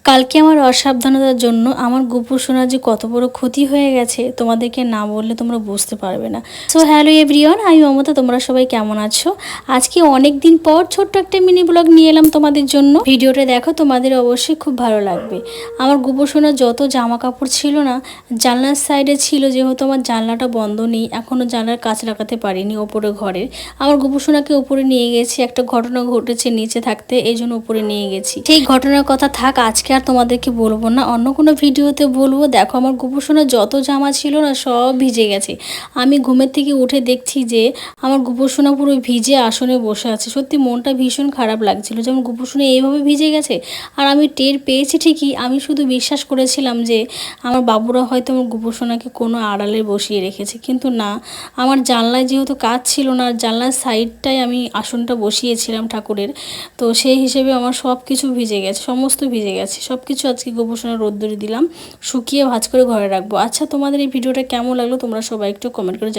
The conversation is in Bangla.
কালকে আমার অসাবধানতার জন্য আমার গোপু সোনার যে কত বড় ক্ষতি হয়ে গেছে তোমাদেরকে না বললে তোমরা বুঝতে পারবে না। সো হ্যালো এভরিওয়ান, আমি মমতা। তোমরা সবাই কেমন আছো? আজকে অনেক দিন পর ছোট্ট একটা মিনি ব্লগ নিয়ে এলাম তোমাদের জন্য। ভিডিওটা দেখো, তোমাদের অবশ্যই খুব ভালো লাগবে। আমার গোপু সোনার যত জামা কাপড় ছিল না, জানলার সাইডে ছিল, যেহেতু আমার জানলাটা বন্ধ নেই, এখনও জানলার কাজ লাগাতে পারিনি ওপরে ঘরের। আমার গোপু সোনাকে উপরে নিয়ে গেছি, একটা ঘটনা ঘটেছে নিচে থাকতে, এই জন্য উপরে নিয়ে গেছি। সেই ঘটনার কথা থাক, আজকে আর তোমাদেরকে বলবো না, অন্য কোনো ভিডিওতে বলবো। দেখো, আমার গোপু সোনার যত জামা ছিল না সব ভিজে গেছে। আমি ঘুমের থেকে উঠে দেখছি যে আমার গোপু সোনা পুরো ভিজে আসনে বসে আছে। সত্যি মনটা ভীষণ খারাপ লাগছিল যে আমার গোপু সোনা এইভাবে ভিজে গেছে। আর আমি টের পেয়েছি ঠিকই, আমি শুধু বিশ্বাস করেছিলাম যে আমার বাবুরা হয়তো আমার গোপু সোনাকে কোনো আড়ালে বসিয়ে রেখেছে, কিন্তু না, আমার জানলায় যেহেতু কাজ ছিল না, আর জানলার সাইডটায় আমি আসনটা বসিয়েছিলাম ঠাকুরের, তো সেই হিসেবে আমার সব কিছু ভিজে গেছে, সমস্ত ভিজে গেছে সব কিছু। আজকে গোবর সোনা রোদ্দুরে দিলাম, শুকিয়ে ভাঁজ করে ঘরে রাখবো। আচ্ছা, তোমাদের এই ভিডিওটা কেমন লাগলো তোমরা সবাই একটু কমেন্ট করে